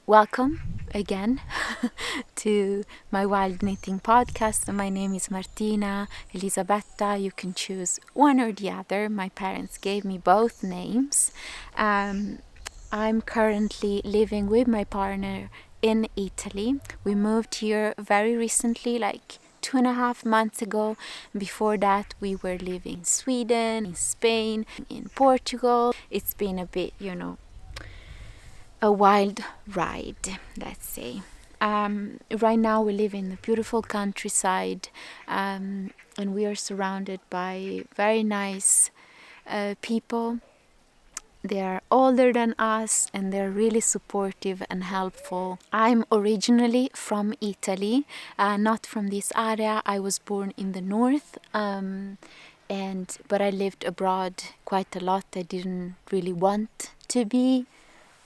Welcome again to my Wild Knitting podcast. My name is Martina Elisabetta. You can choose one or the other. My parents gave me both names. I'm currently living with my partner in Italy. We moved here very recently, like 2.5 months ago. Before that, we were living in Sweden, in Spain, in Portugal. It's been a bit, a wild ride, let's say. Right now we live in the beautiful countryside, and we are surrounded by very nice people. They are older than us and they're really supportive and helpful. I'm originally from Italy, not from this area. I was born in the north, but I lived abroad quite a lot. I didn't really want to be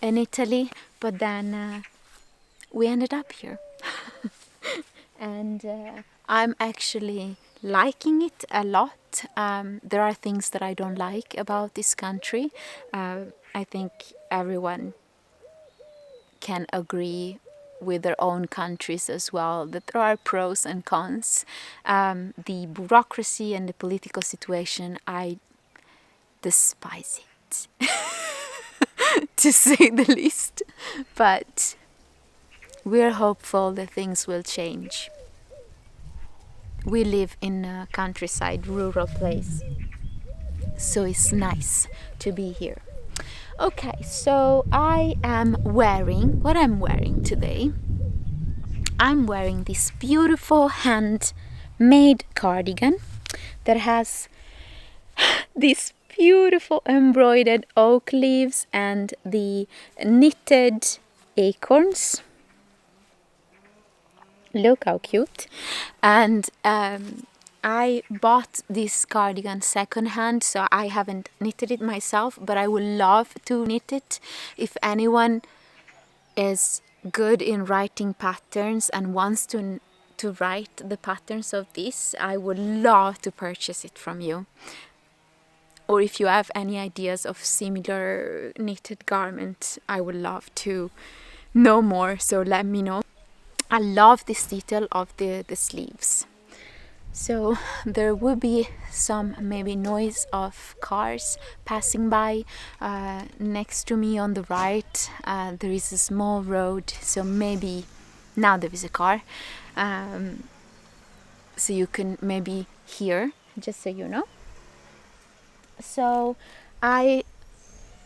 in Italy, but then we ended up here. And I'm actually liking it a lot. There are things that I don't like about this country. I think everyone can agree with their own countries as well that there are pros and cons. The bureaucracy and the political situation, I despise it, to say the least. But we're hopeful that things will change. We live in a countryside, rural place, so it's nice to be here. Okay, so I am wearing what I'm wearing today. I'm wearing this beautiful handmade cardigan that has these beautiful embroidered oak leaves and the knitted acorns. Look how cute. And I bought this cardigan secondhand, so I haven't knitted it myself, but I would love to knit it. If anyone is good in writing patterns and wants to write the patterns of this, I would love to purchase it from you. Or if you have any ideas of similar knitted garments, I would love to know more, so let me know. I love this detail of the sleeves. So there will be some maybe noise of cars passing by. Next to me on the right there is a small road, so maybe now there is a car. So you can maybe hear, just so you know. So I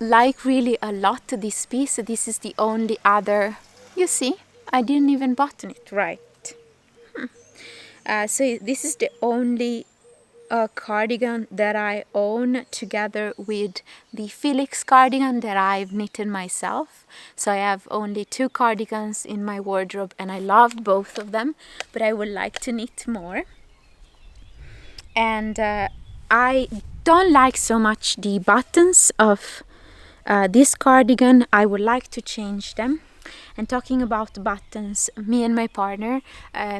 like really a lot this piece. This is the only other, you see, I didn't even button it right. So this is the only cardigan that I own, together with the Felix cardigan that I've knitted myself. So I have only 2 cardigans in my wardrobe and I love both of them, but I would like to knit more. And I don't like so much the buttons of this cardigan. I would like to change them. And talking about buttons, me and my partner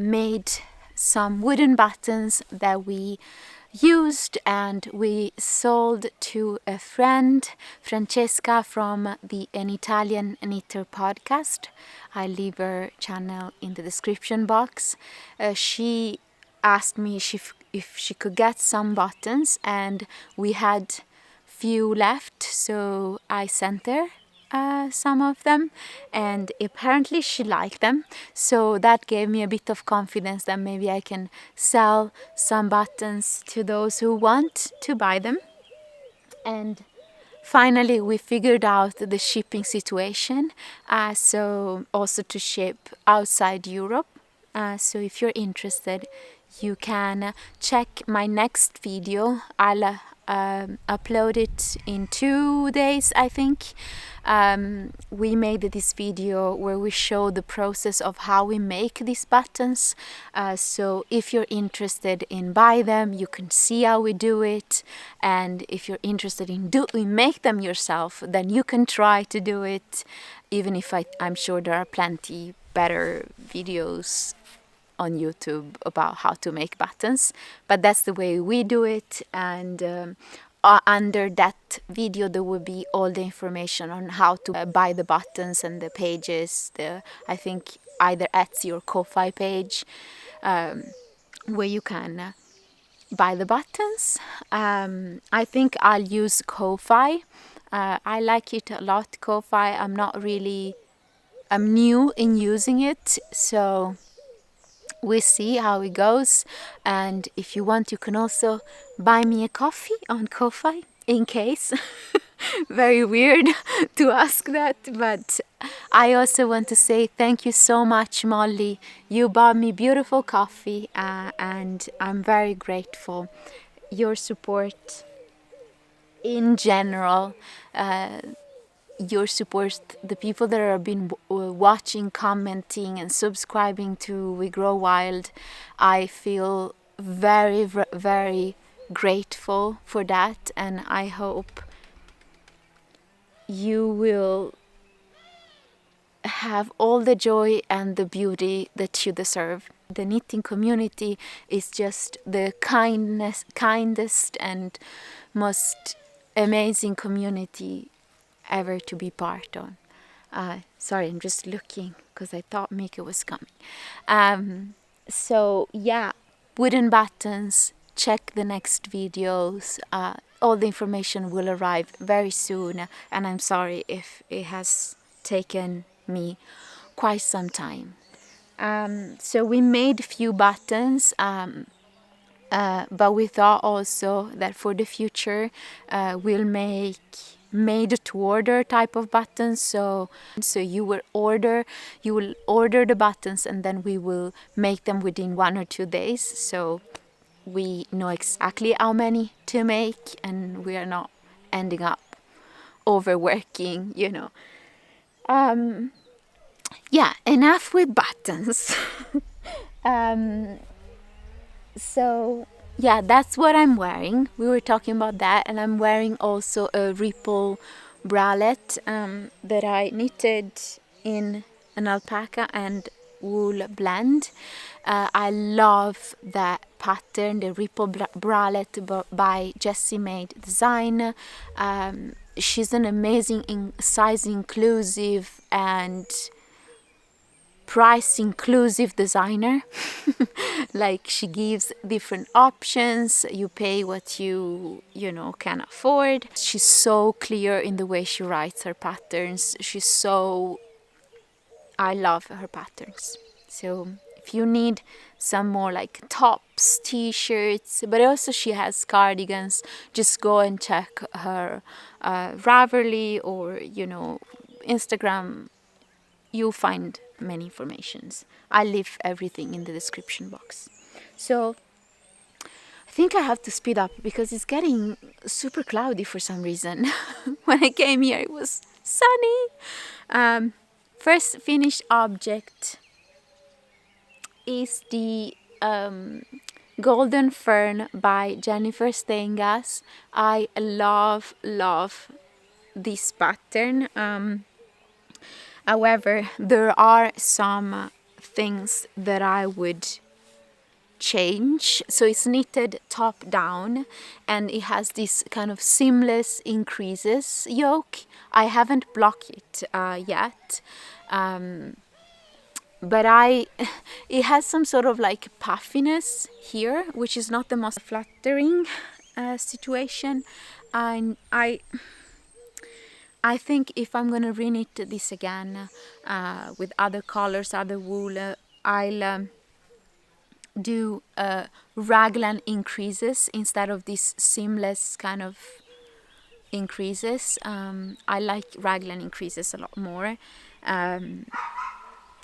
made some wooden buttons that we used and we sold to a friend, Francesca, from An Italian Knitter podcast. I leave her channel in the description box. She asked me if she could get some buttons, and we had few left, so I sent her some of them, and apparently she liked them, so that gave me a bit of confidence that maybe I can sell some buttons to those who want to buy them. And finally we figured out the shipping situation, so also to ship outside Europe. So if you're interested, you can check my next video. I'll upload it in 2 days, I think. We made this video where we show the process of how we make these buttons. So if you're interested in buy them, you can see how we do it. And if you're interested in make them yourself, then you can try to do it. Even if I'm sure there are plenty better videos on YouTube about how to make buttons, but that's the way we do it. And under that video there will be all the information on how to buy the buttons and the pages, I think either Etsy or Ko-Fi page, where you can buy the buttons. I think I'll use Ko-Fi. I like it a lot, Ko-Fi. I'm new in using it, so we see how it goes. And if you want, you can also buy me a coffee on Ko-Fi, in case. Very weird to ask that, but I also want to say thank you so much, Molly. You bought me beautiful coffee, and I'm very grateful. Your support in general, your support, the people that have been watching, commenting and subscribing to We Grow Wild, I feel very, very grateful for that, and I hope you will have all the joy and the beauty that you deserve. The knitting community is just the kindest and most amazing community ever to be part of. Sorry, I'm just looking because I thought Mika was coming. So yeah, wooden buttons, check the next videos. All the information will arrive very soon, and I'm sorry if it has taken me quite some time. So we made a few buttons, but we thought also that for the future we'll make made to order type of buttons. So you will order the buttons, and then we will make them within 1 or 2 days, so we know exactly how many to make, and we are not ending up overworking, yeah, enough with buttons. So yeah, that's what I'm wearing. We were talking about that, and I'm wearing also a ripple bralette that I knitted in an alpaca and wool blend. I love that pattern, the ripple bralette by Jessie Made Design. She's an amazing size inclusive and price inclusive designer. Like, she gives different options, you pay what you can afford. She's so clear in the way she writes her patterns. I love her patterns. So if you need some more like tops, t-shirts, but also she has cardigans, just go and check her Raverly or Instagram. You'll find many informations. I'll leave everything in the description box. So I think I have to speed up because it's getting super cloudy for some reason. When I came here it was sunny. First finished object is the Golden Fern by Jennifer Stengas. I love this pattern. However, there are some things that I would change. So it's knitted top down, and it has this kind of seamless increases yoke. I haven't blocked it yet, but it has some sort of like puffiness here, which is not the most flattering situation. And I think if I'm gonna reknit this again with other colors, other wool, I'll do raglan increases instead of these seamless kind of increases. I like raglan increases a lot more,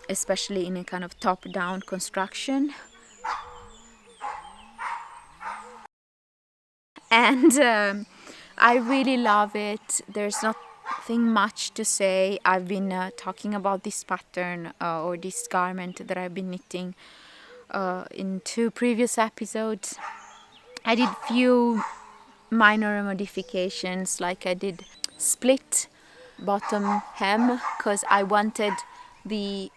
especially in a kind of top-down construction. And I really love it. There's nothing much to say. I've been talking about this pattern or this garment that I've been knitting in 2 previous episodes. I did few minor modifications, like I did split bottom hem because I wanted the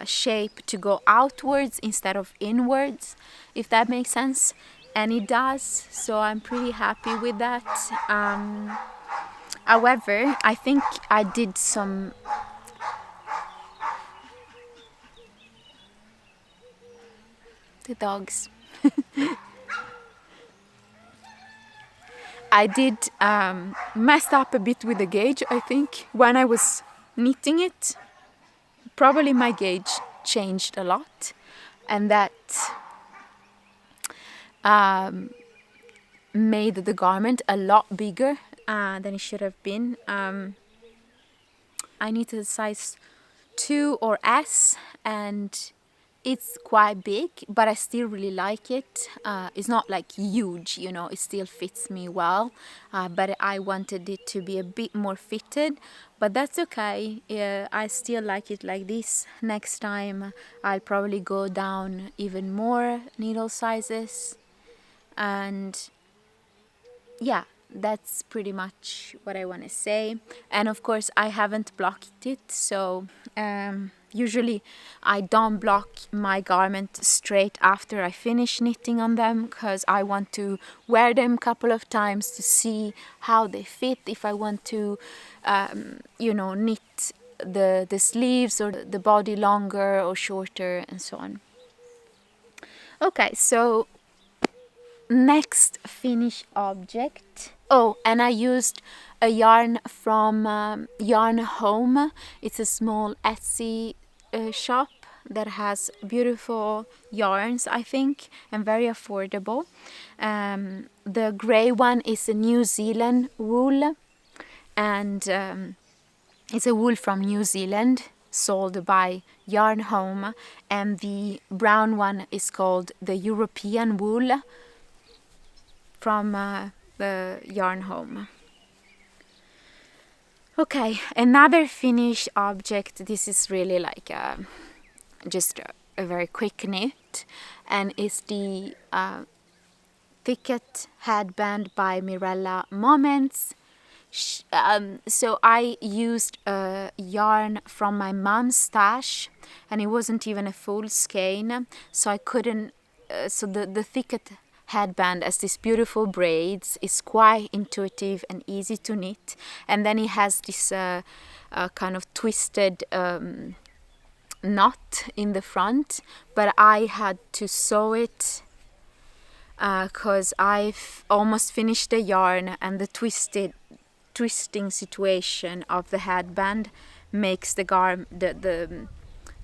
shape to go outwards instead of inwards, if that makes sense. and it does, so I'm pretty happy with that. However, I think I did some the dogs. I did messed up a bit with the gauge, I think, when I was knitting it. Probably my gauge changed a lot, and that made the garment a lot bigger than it should have been. I needed a size 2 or S, and it's quite big, but I still really like it. It's not like huge, you know, it still fits me well, but I wanted it to be a bit more fitted, but that's okay. I still like it like this. Next time I'll probably go down even more needle sizes, and yeah, that's pretty much what I want to say. And of course I haven't blocked it, so usually I don't block my garment straight after I finish knitting on them, because I want to wear them a couple of times to see how they fit, if I want to you know, knit the sleeves or the body longer or shorter and so on. Okay, so next finish object. Oh, and I used a yarn from Yarn Home. It's a small Etsy shop that has beautiful yarns, I think, and very affordable. The grey one is a New Zealand wool, and it's a wool from New Zealand sold by Yarn Home, and the brown one is called the European wool from the Yarn Home. Okay, another finished object. This is really like just a very quick knit, and it's the Thicket headband by Mirella Moments. So I used a yarn from my mom's stash, and it wasn't even a full skein, so I couldn't. So the Thicket headband has these beautiful braids. It's quite intuitive and easy to knit, and then it has this kind of twisted knot in the front, but I had to sew it because I've almost finished the yarn, and the twisting situation of the headband makes the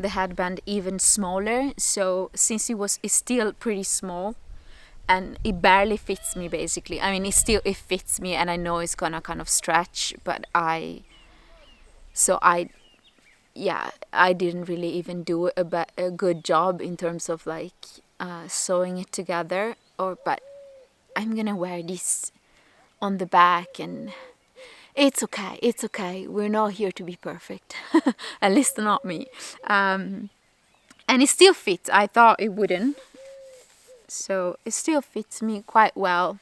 headband even smaller. So since it's still pretty small, and it barely fits me basically. I mean, it fits me, and I know it's gonna kind of stretch, but I didn't really even do a good job in terms of like sewing it together. But I'm gonna wear this on the back, and it's okay. We're not here to be perfect, at least not me. And it still fits. I thought it wouldn't. So it still fits me quite well.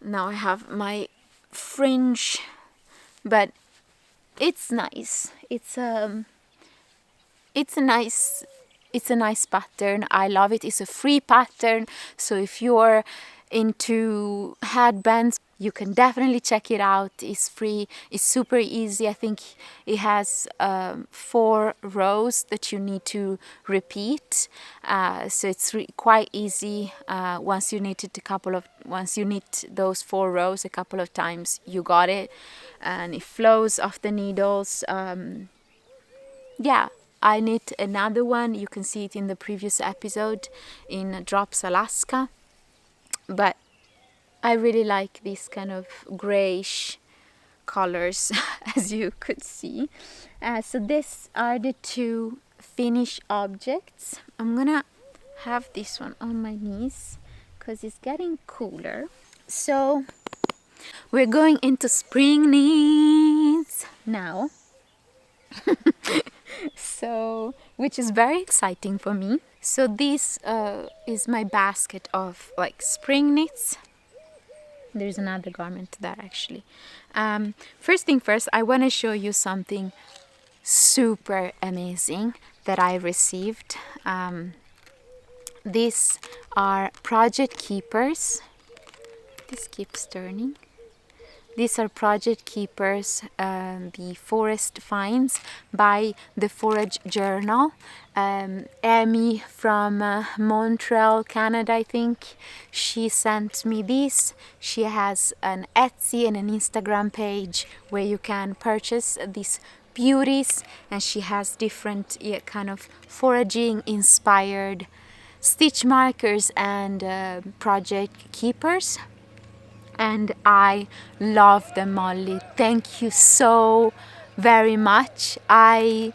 Now I have my fringe, but it's nice. It's a nice pattern. I love it. It's a free pattern, so if you're into headbands, you can definitely check it out. It's free. It's super easy. I think it has 4 rows that you need to repeat, so it's quite easy. Once you knit those 4 rows a couple of times, you got it, and it flows off the needles. Yeah, I knit another one. You can see it in the previous episode in Drops Alaska, but I really like these kind of grayish colors, as you could see. So these are the 2 finished objects. I'm gonna have this one on my knees because it's getting cooler. So we're going into spring knits now. So, which is very exciting for me. So this is my basket of like spring knits. There's another garment there actually. First thing first, I want to show you something super amazing that I received These are project keepers. This keeps turning. These are project keepers, the forest finds by the Forage Journal. Amy from Montreal, Canada, I think, she sent me these. She has an Etsy and an Instagram page where you can purchase these beauties, and she has different kind of foraging inspired stitch markers and project keepers. And I love them, Molly. Thank you so very much. I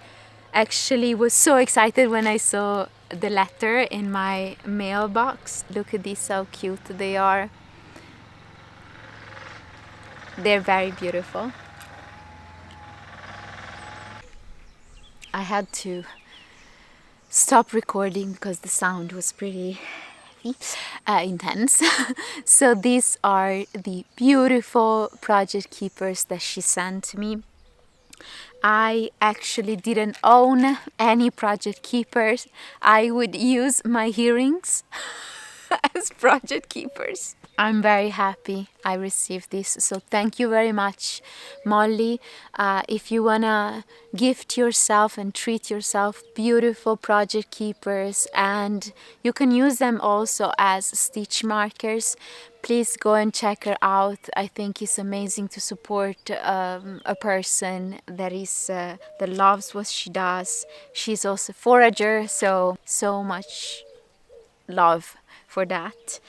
actually was so excited when I saw the letter in my mailbox. Look at these, how cute they are. They're very beautiful. I had to stop recording because the sound was pretty intense. So these are the beautiful project keepers that she sent me. I actually didn't own any project keepers. I would use my earrings as project keepers. I'm very happy I received this, so thank you very much, Molly. If you wanna gift yourself and treat yourself beautiful project keepers, and you can use them also as stitch markers, please go and check her out. I think it's amazing to support a person that is that loves what she does. She's also a forager, so much love for that.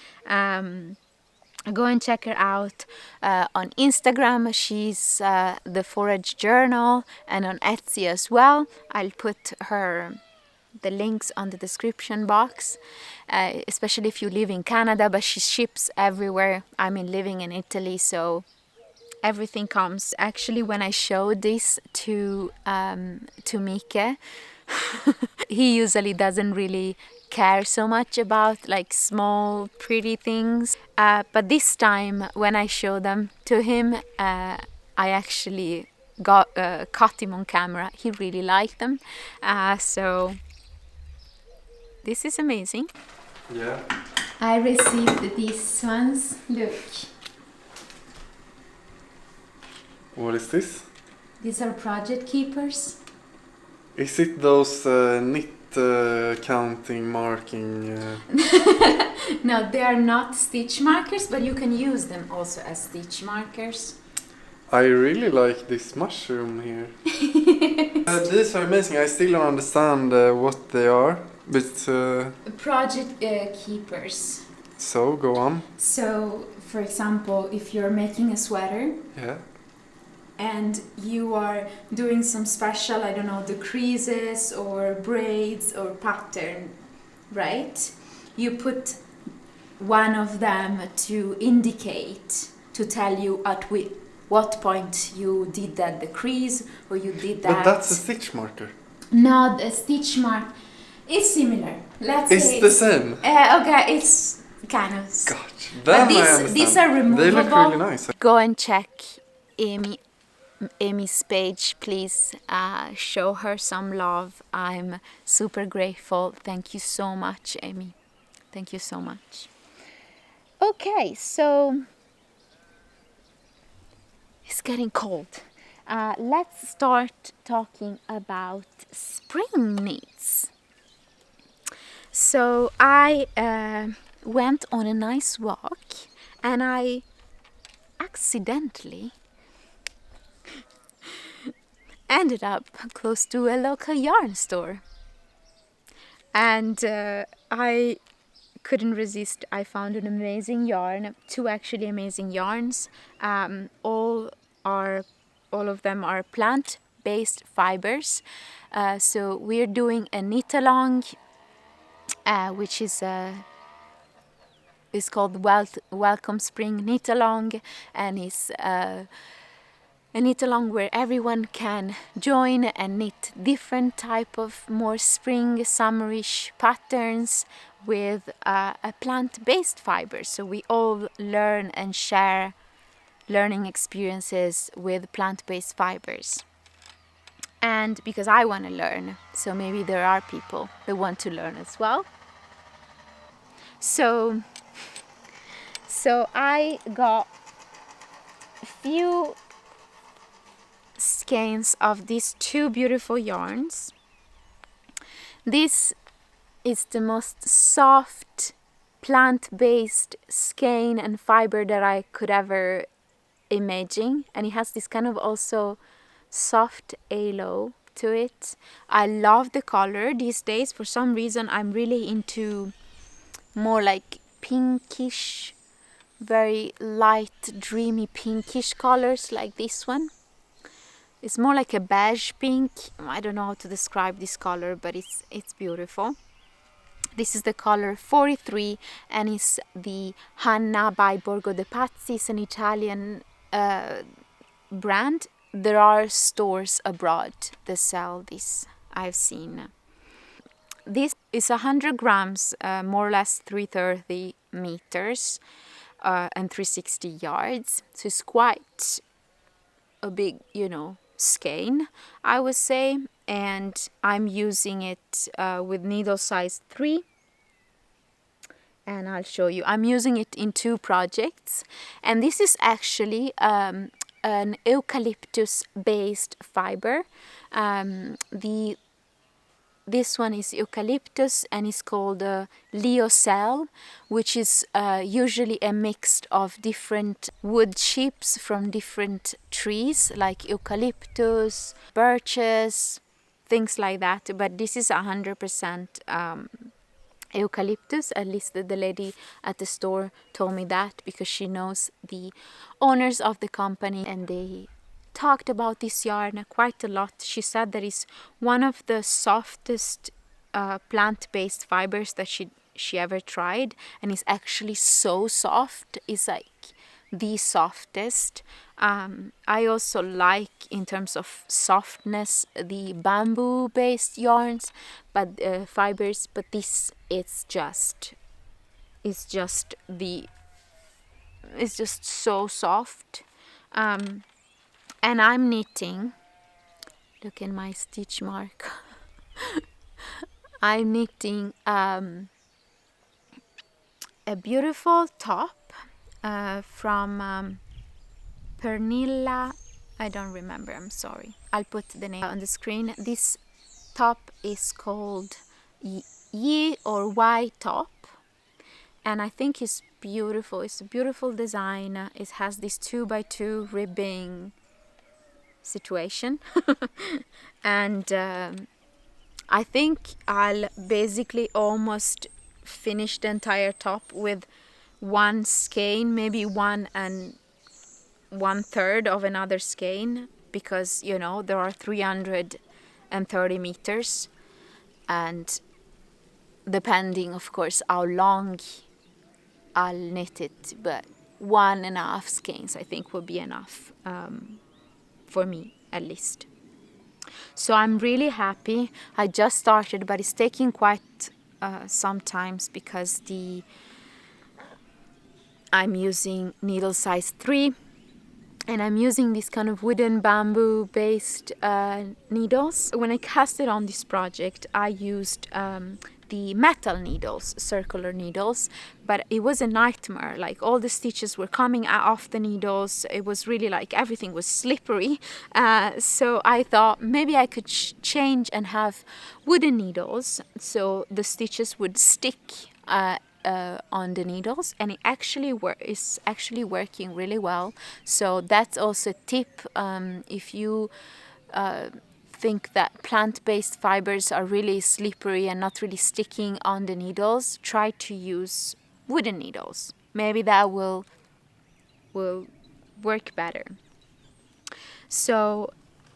Go and check her out on Instagram. She's the Forage Journal, and on Etsy as well. I'll put the links on the description box, especially if you live in Canada, but she ships everywhere. Living in Italy, so everything comes. Actually, when I showed this to Mike, he usually doesn't really care so much about like small pretty things, but this time when I showed them to him, I actually caught him on camera. He really liked them, so this is amazing. Yeah. I received these ones. Look. What is this? These are project keepers. Is it those knit counting, marking? No, they are not stitch markers, but you can use them also as stitch markers. I really like this mushroom here. These are amazing. I still don't understand what they are, but... Project keepers. So, go on. So, for example, if you're making a sweater... Yeah. And you are doing some special, I don't know, decreases or braids or pattern, right? You put one of them to indicate, to tell you at what point you did that decrease or you did that. But that's a stitch marker. No, the stitch mark is similar. It's the same. Okay, it's kind of. Gotcha. But these are removable. They look really nice. Go and check Amy's page, please. Show her some love. I'm super grateful. Thank you so much, Amy. Thank you so much. Okay, so it's getting cold. Let's start talking about spring knits. So I went on a nice walk, and I accidentally ended up close to a local yarn store, and I couldn't resist. I found an amazing yarn, two actually amazing yarns. All of them are plant-based fibers. So we're doing a knit along, which is called Welcome Spring Knit Along, and it's a knit along where everyone can join and knit different type of more spring summerish patterns with a plant-based fiber. So we all learn and share learning experiences with plant-based fibers. And because I want to learn, so maybe there are people that want to learn as well. So I got a few skeins of these two beautiful yarns. This is the most soft plant-based skein and fiber that I could ever imagine, and it has this kind of also soft halo to it. I love the color these days. For some reason I'm really into more like pinkish, very light dreamy pinkish colors like this one. It's more like a beige pink. I don't know how to describe this color, but it's beautiful. This is the color 43, and it's the Hanna by Borgo de Pazzi. It's an Italian brand. There are stores abroad that sell this, I've seen. This is 100 grams, more or less 330 meters, and 360 yards. So it's quite a big, skein, I would say. And I'm using it with needle size 3. And I'll show you. I'm using it in 2 projects. And this is actually an eucalyptus-based fiber. This one is eucalyptus and is called lyocell, which is usually a mix of different wood chips from different trees like eucalyptus, birches, things like that. But this is 100% eucalyptus. At least the lady at the store told me that, because she knows the owners of the company and they talked about this yarn quite a lot. She said that it's one of the softest plant-based fibers that she ever tried, and it's actually so soft. It's like the softest. I also like, in terms of softness, the bamboo-based yarns, but fibers. But this, it's just so soft. And I'm knitting. Look at my stitch mark. I'm knitting a beautiful top from Pernilla. I don't remember, I'm sorry. I'll put the name on the screen. This top is called Y or Y top, and I think it's beautiful. It's a beautiful design. It has this 2x2 ribbing situation. And I think I'll basically almost finish the entire top with one skein, maybe 1 1/3 of another skein, because there are 330 meters, and depending of course how long I'll knit it, but 1.5 skeins I think will be enough for me, at least. So I'm really happy. I just started, but it's taking quite some times, because I'm using needle size 3, and I'm using this kind of wooden bamboo based needles. When I cast it on this project, I used the metal needles, circular needles, but it was a nightmare. Like, all the stitches were coming off the needles. It was really like everything was slippery. So I thought maybe I could change and have wooden needles, so the stitches would stick on the needles, and it actually is actually working really well. So that's also a tip. If you think that plant-based fibers are really slippery and not really sticking on the needles, try to use wooden needles. Maybe that will work better. So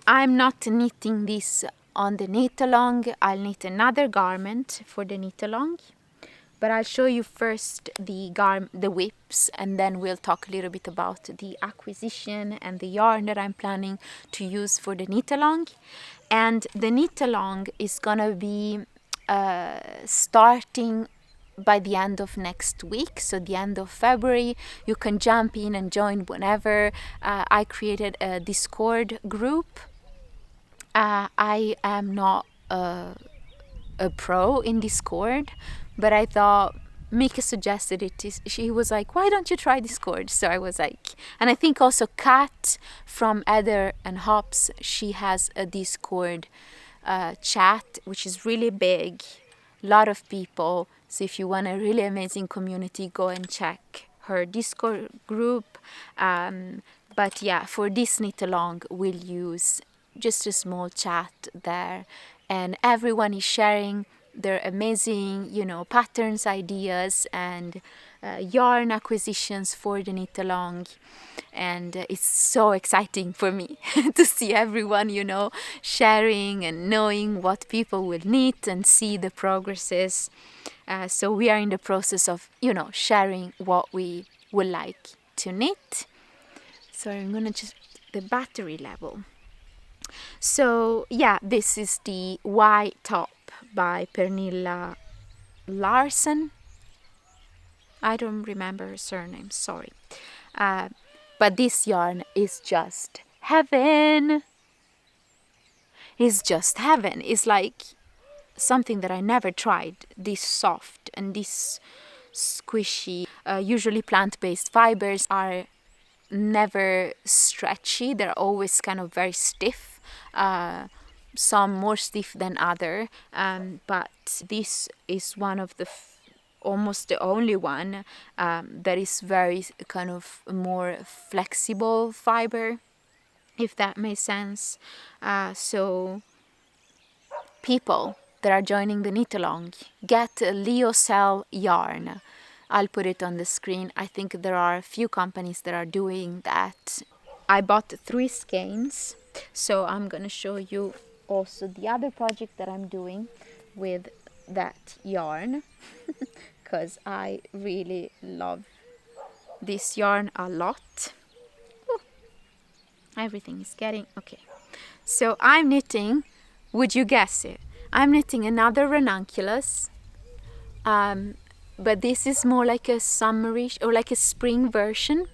I'm not knitting this on the knit along. I'll knit another garment for the knit along, but I'll show you first the whips, and then we'll talk a little bit about the acquisition and the yarn that I'm planning to use for the knit along. And the knit along is gonna be starting by the end of next week, so the end of February. You can jump in and join whenever. I created a Discord group. I am not a pro in Discord, but I thought Mika suggested it. She was like, why don't you try this cord? So I was like, and I think also Kat from Ether and Hops, she has a Discord chat, which is really big, a lot of people. So if you want a really amazing community, go and check her Discord group. But yeah, for this knit along, we'll use just a small chat there, and everyone is sharing their amazing, patterns, ideas, and yarn acquisitions for the knit along. And it's so exciting for me to see everyone, sharing and knowing what people will knit and see the progresses. So we are in the process of, sharing what we would like to knit. So I'm gonna just the battery level. So yeah, this is the white top by Pernilla Larsen. I don't remember her surname, sorry. But this yarn is just heaven. It's just heaven. It's like something that I never tried. This soft and this squishy. Usually plant-based fibers are never stretchy. They're always kind of very stiff. Some more stiff than other. But this is one of the almost the only one that is very kind of more flexible fiber, if that makes sense. So people that are joining the knit along, get Lyocell yarn. I'll put it on the screen. I think there are a few companies that are doing that. I bought 3 skeins, so I'm gonna show you also the other project that I'm doing with that yarn, because I really love this yarn a lot. Ooh, everything is getting okay. So I'm knitting, would you guess it? I'm knitting another ranunculus, but this is more like a summerish or like a spring version,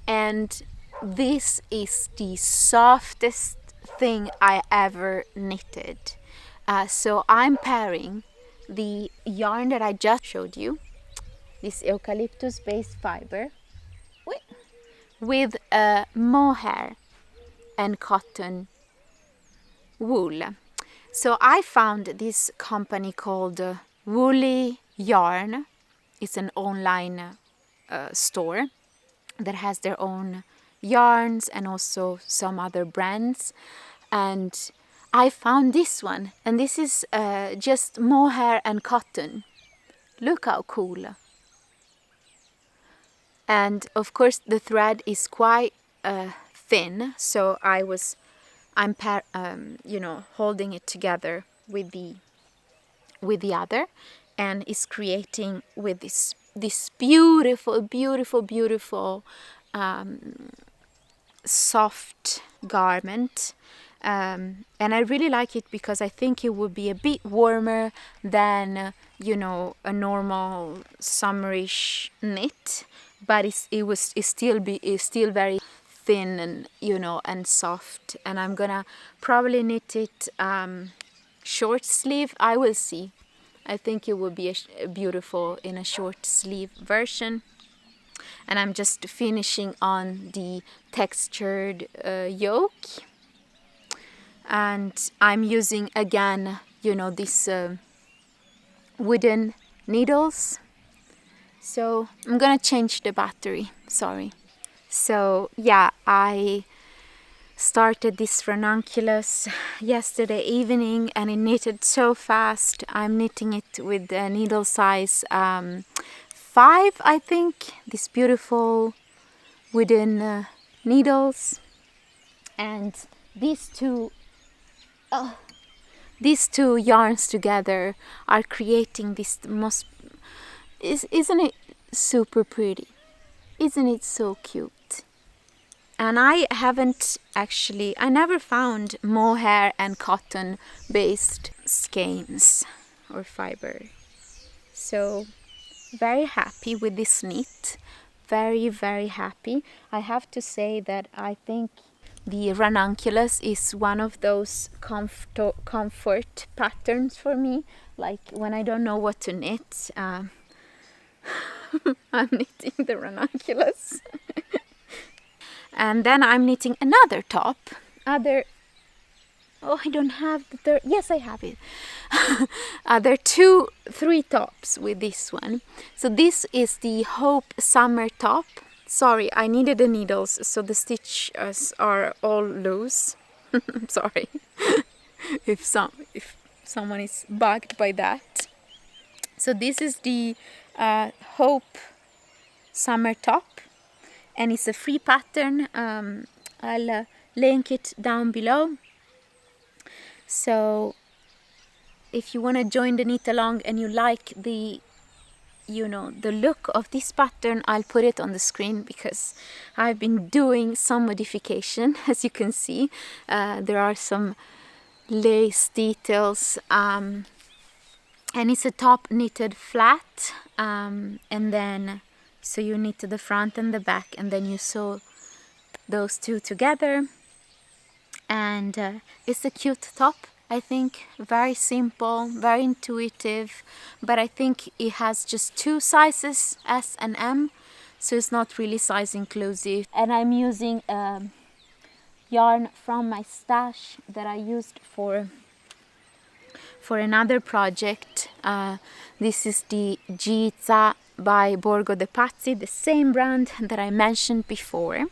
and this is the softest thing I ever knitted. So I'm pairing the yarn that I just showed you, this eucalyptus based fiber, with mohair and cotton wool. So I found this company called Woolly Yarn. It's an online store that has their own yarns and also some other brands. And I found this one, and this is just mohair and cotton. Look how cool. And of course the thread is quite thin, so I'm holding it together with the other, and is creating with this beautiful soft garment. And I really like it because I think it would be a bit warmer than a normal summerish knit, but it's still very thin and and soft. And I'm gonna probably knit it short sleeve. I will see. I think it would be beautiful in a short sleeve version. And I'm just finishing on the textured yoke. And I'm using again, these wooden needles. So I'm gonna change the battery, sorry. So yeah, I started this ranunculus yesterday evening and it knitted so fast. I'm knitting it with the needle size 5, I think. These beautiful wooden needles. And these two yarns together are creating this most... Isn't it super pretty? Isn't it so cute? And I never found mohair and cotton based skeins or fiber. So very happy with this knit. Very, very happy. I have to say that I think the ranunculus is one of those comfort patterns for me. Like when I don't know what to knit, I'm knitting the ranunculus. And then I'm knitting another top. Oh, I don't have the third. Yes, I have it. There are three tops with this one. So this is the Hope Summer top. Sorry, I needed the needles, so the stitches are all loose. I'm sorry if someone is bugged by that. So this is the Hope Summer top, and it's a free pattern. I'll link it down below. So if you want to join the knit along and you like the look of this pattern, I'll put it on the screen because I've been doing some modification. As you can see, there are some lace details, and it's a top knitted flat, and then so you knit the front and the back, and then you sew those two together. And it's a cute top, I think. Very simple, very intuitive, but I think it has just two sizes, S and M, so it's not really size inclusive. And I'm using yarn from my stash that I used for another project. This is the Giza by Borgo de Pazzi, the same brand that I mentioned before.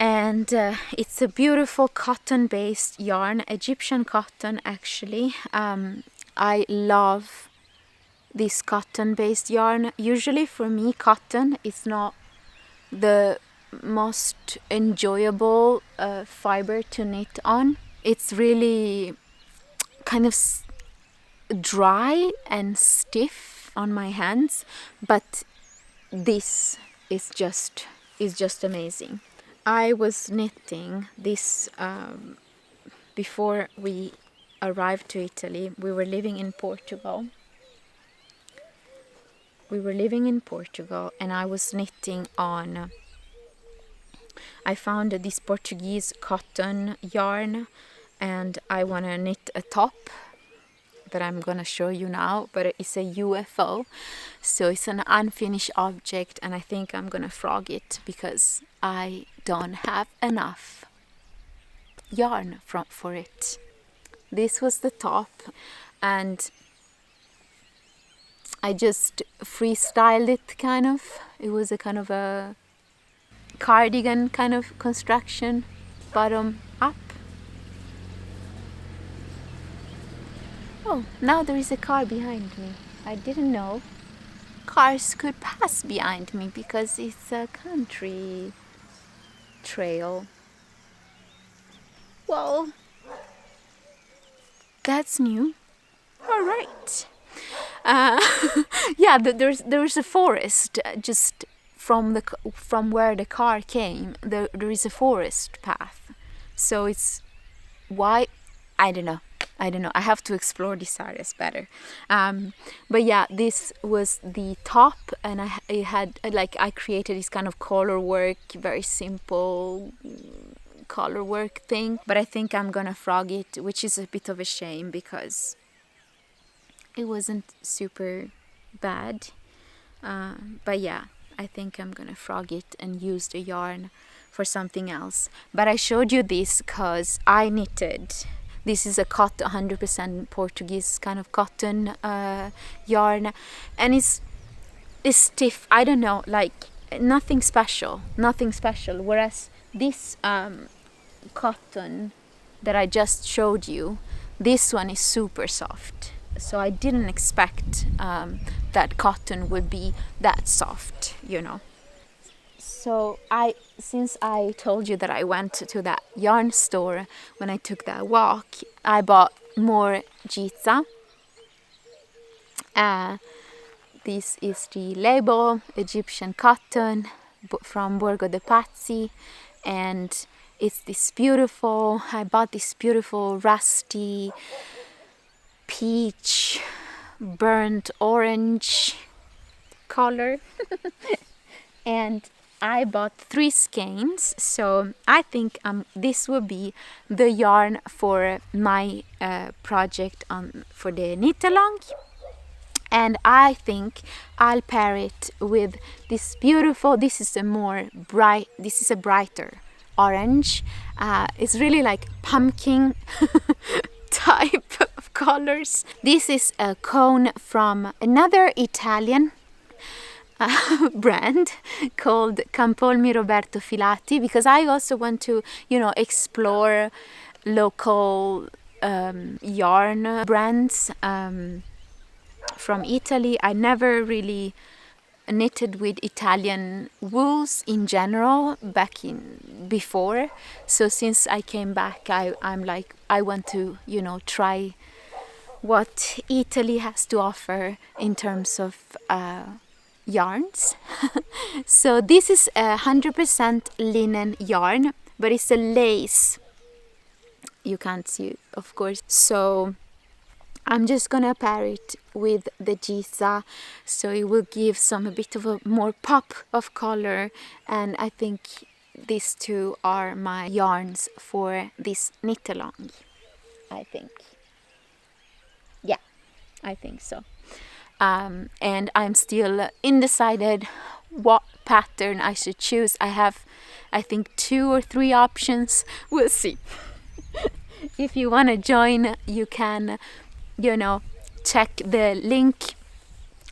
And it's a beautiful cotton-based yarn, Egyptian cotton actually. I love this cotton-based yarn. Usually for me, cotton is not the most enjoyable fiber to knit on. It's really kind of dry and stiff on my hands, but this is just amazing. I was knitting this before we arrived to Italy. We were living in Portugal. And I was knitting on... I found this Portuguese cotton yarn, and I want to knit a top that I'm gonna show you now, but it's a UFO, so it's an unfinished object, and I think I'm gonna frog it because I don't have enough yarn for it. This was the top, and I just freestyled it kind of. It was a kind of a cardigan kind of construction, bottom up. Oh, now there is a car behind me. I didn't know cars could pass behind me because it's a country trail. Well, that's new. All right. Yeah, there's a forest just from where the car came. There is a forest path. So it's why I don't know. I have to explore these areas better. But yeah, this was the top, and I created this kind of color work, very simple color work thing. But I think I'm gonna frog it, which is a bit of a shame because it wasn't super bad. But yeah, I think I'm gonna frog it and use the yarn for something else. But I showed you this because I knitted. This is a 100% Portuguese kind of cotton yarn, and it's stiff. I don't know, like nothing special. Whereas this cotton that I just showed you, this one is super soft. So I didn't expect that cotton would be that soft, you know. So since I told you that I went to that yarn store when I took that walk, I bought more Giza. This is the label, Egyptian cotton from Borgo de Pazzi, and it's this beautiful, I bought this beautiful rusty peach, burnt orange color. And I bought 3 skeins, so I think this will be the yarn for my project for the knit along. And I think I'll pair it with this beautiful, this is a brighter orange. It's really like pumpkin type of colors. This is a cone from another Italian brand called Campolmi Roberto Filati, because I also want to, explore local yarn brands from Italy. I never really knitted with Italian wools in general before. So since I came back, I'm like, I want to, try what Italy has to offer in terms of yarns. So this is 100% linen yarn, but it's a lace. You can't see it, of course. So I'm just gonna pair it with the Giza, so it will give a bit of a more pop of color, and I think these two are my yarns for this knit along. I think. Yeah, I think so. And I'm still undecided what pattern I should choose. I have, I think, 2 or 3 options. We'll see. If you want to join, you can, check the link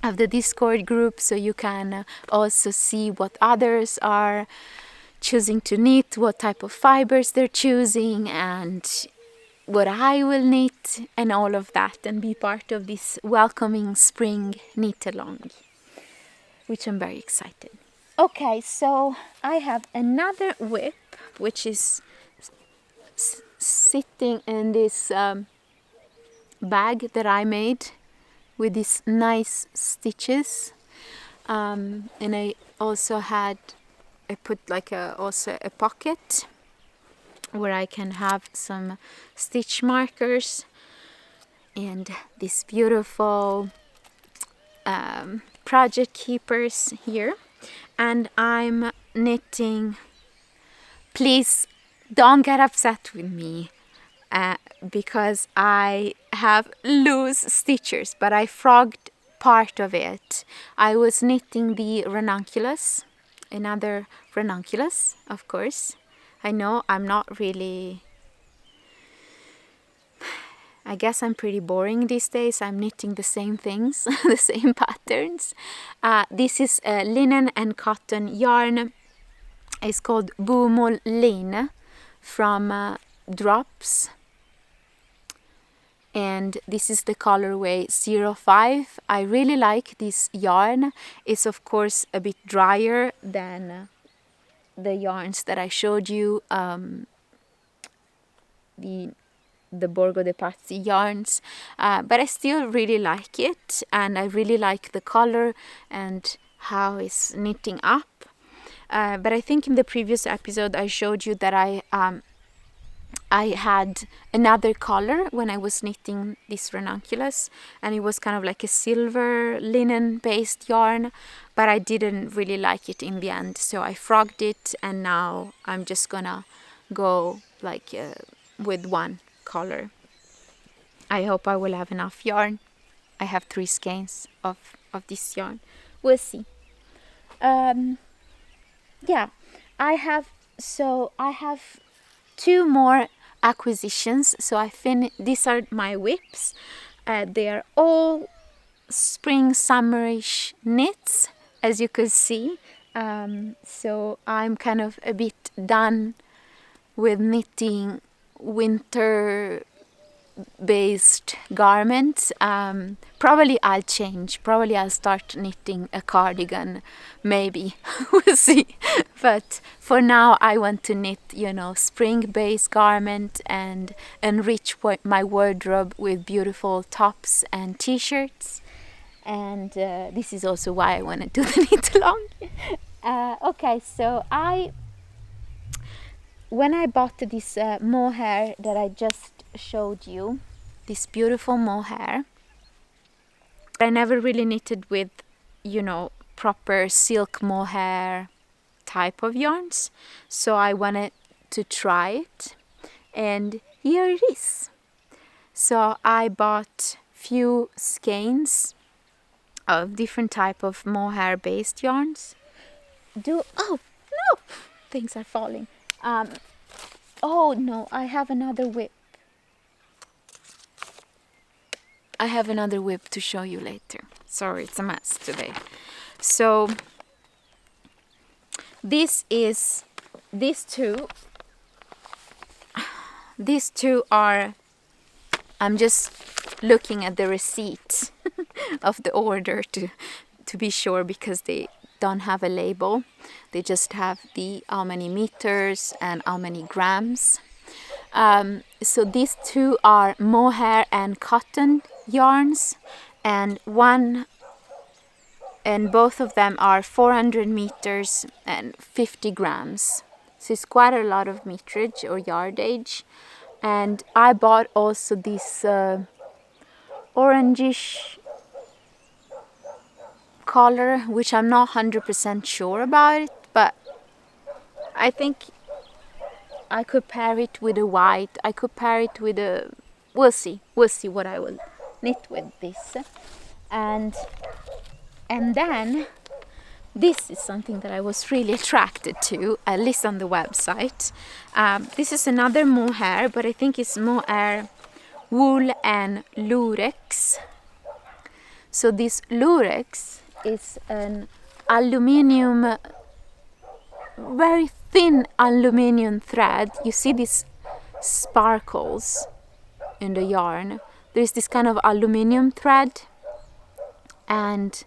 of the Discord group, so you can also see what others are choosing to knit, what type of fibers they're choosing, and what I will knit, and all of that, and be part of this welcoming spring knit along, which I'm very excited. Okay, so I have another whip, which is sitting in this bag that I made with these nice stitches, and I also put like also a pocket where I can have some stitch markers, and these beautiful project keepers here. And I'm knitting, please don't get upset with me, because I have loose stitches, but I frogged part of it. I was knitting the ranunculus, another ranunculus, of course. I know I'm not really, I guess I'm pretty boring these days. I'm knitting the same things, the same patterns. This is a linen and cotton yarn. It's called Bomull Lin from Drops. And this is the colorway 05. I really like this yarn. It's of course a bit drier than the yarns that I showed you, the Borgo de Pazzi yarns, but I still really like it, and I really like the color and how it's knitting up. But I think in the previous episode I showed you that I had another color when I was knitting this ranunculus, and it was kind of like a silver linen based yarn, but I didn't really like it in the end, so I frogged it, and now I'm just gonna go like with one color. I hope I will have enough yarn. I have 3 skeins of this yarn. We'll see. Yeah, I have 2 more acquisitions. So these are my whips. They are all spring summerish knits, as you could see. So I'm kind of a bit done with knitting winter based garments. Probably I'll change. Probably I'll start knitting a cardigan, maybe. We'll see. But for now I want to knit, spring based garment and enrich my wardrobe with beautiful tops and t-shirts. And this is also why I want to do the knit along. Okay, so when I bought this mohair that I just showed you, this beautiful mohair, I never really knitted with, proper silk mohair type of yarns, so I wanted to try it, and here it is. So I bought few skeins of different type of mohair based yarns. Oh no, things are falling. Oh no, I have another whip. I have another whip to show you later. Sorry, it's a mess today. So these two are, I'm just looking at the receipt of the order to be sure, because they don't have a label. They just have the how many meters and how many grams. So these two are mohair and cotton yarns, and both of them are 400 meters and 50 grams. So it's quite a lot of meterage or yardage. And I bought also this orangish color, which I'm not 100% sure about it, but I think I could pair it with a white. I could pair it with a... We'll see what I will knit with this. And then this is something that I was really attracted to, at least on the website. This is another mohair, but I think it's mohair wool and lurex. So this lurex is an aluminium, very thin aluminium thread. You see these sparkles in the yarn. There's this kind of aluminium thread, and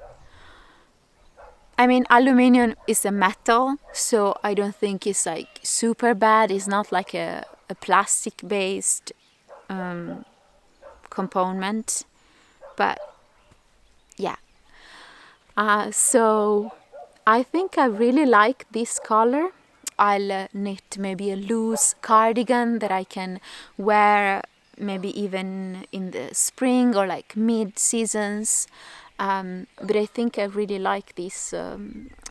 I mean, aluminium is a metal, so I don't think it's like super bad. It's not like a plastic based component, but yeah. So I think I really like this color. I'll knit maybe a loose cardigan that I can wear maybe even in the spring or like mid-seasons. But I think I really like this.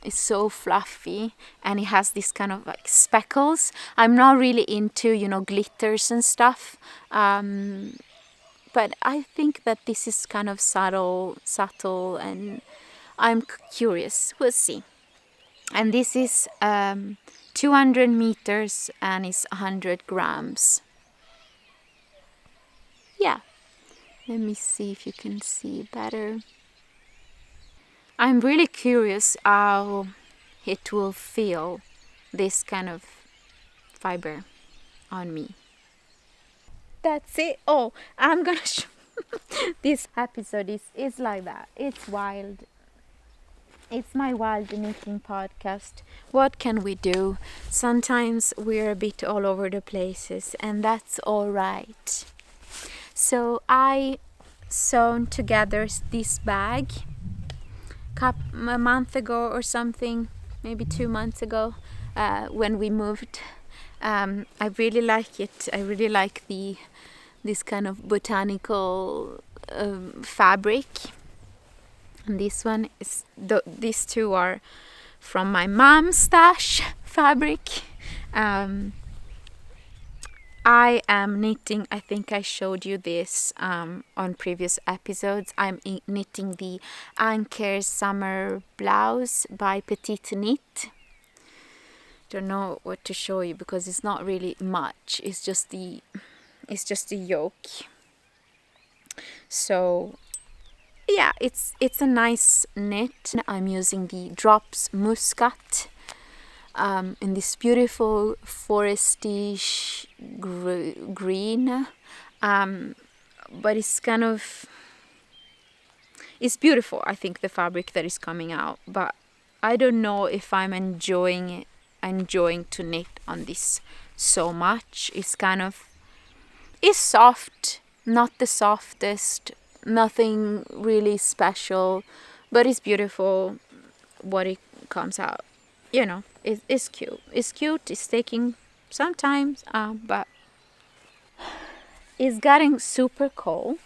It's so fluffy, and it has this kind of like speckles. I'm not really into, glitters and stuff. But I think that this is kind of subtle, and I'm curious. We'll see. And this is 200 meters and it's 100 grams. Yeah. Let me see if you can see better. I'm really curious how it will feel, this kind of fiber on me. That's it. Oh, I'm gonna show this episode is like that. It's wild. It's my wild knitting podcast. What can we do? Sometimes we're a bit all over the places, and that's all right. So I sewn together this bag a month ago or something, maybe 2 months ago, when we moved. I really like it. I really like this kind of botanical fabric. And this one is these two are from my mom's stash fabric. I am knitting, I think I showed you this on previous episodes. I'm knitting the Anchor Summer Blouse by Petite Knit. Don't know what to show you because it's not really much. It's just the yoke. So yeah, it's a nice knit. I'm using the Drops Muscat in this beautiful foresty green, but it's beautiful. I think the fabric that is coming out, but I don't know if I'm enjoying to knit on this so much. It's soft, not the softest, nothing really special, but it's beautiful what it comes out. It's cute. It's cute. It's taking some time, but it's getting super cold.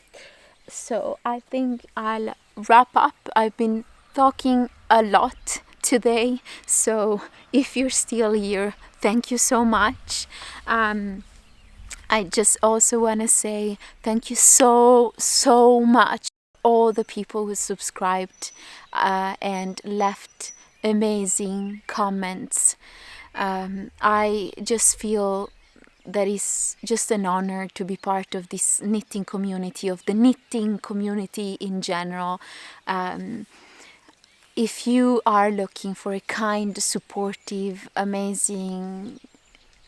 So I think I'll wrap up. I've been talking a lot today, so if you're still here, thank you so much. I just also want to say thank you so much all the people who subscribed and left amazing comments. I just feel that it's just an honor to be part of this knitting community, of the knitting community in general. If you are looking for a kind, supportive, amazing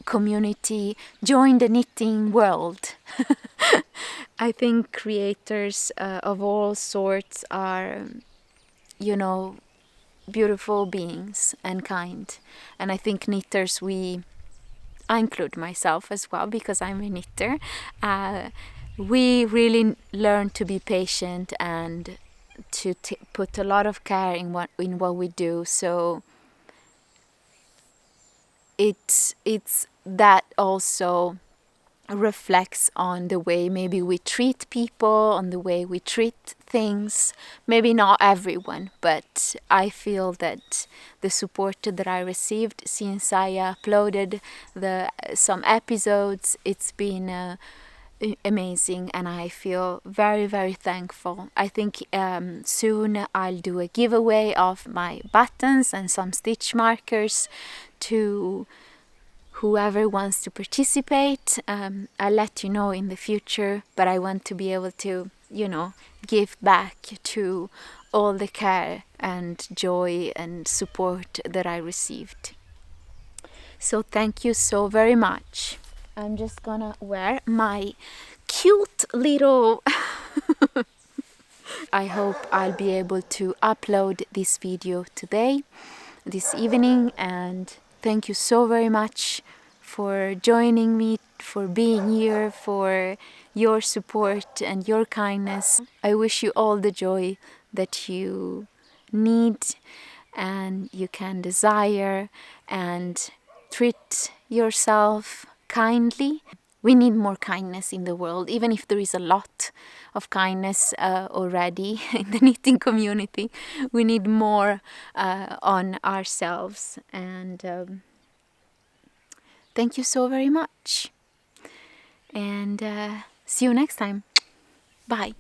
community, join the knitting world. I think creators of all sorts are, beautiful beings and kind. And I think knitters, I include myself as well because I'm a knitter. We really learn to be patient and to put a lot of care in what we do. So it's that also reflects on the way maybe we treat people, on the way we treat things. Maybe not everyone, but I feel that the support that I received since I uploaded some episodes, it's been amazing, and I feel very, very thankful. I think soon I'll do a giveaway of my buttons and some stitch markers to whoever wants to participate. I'll let you know in the future, but I want to be able to, give back to all the care and joy and support that I received. So thank you so very much. I'm just gonna wear my cute little I hope I'll be able to upload this video today, this evening, and thank you so very much for joining me, for being here, for your support and your kindness. I wish you all the joy that you need and you can desire, and treat yourself kindly. We need more kindness in the world, even if there is a lot of kindness already in the knitting community. We need more on ourselves. And thank you so very much. And see you next time. Bye.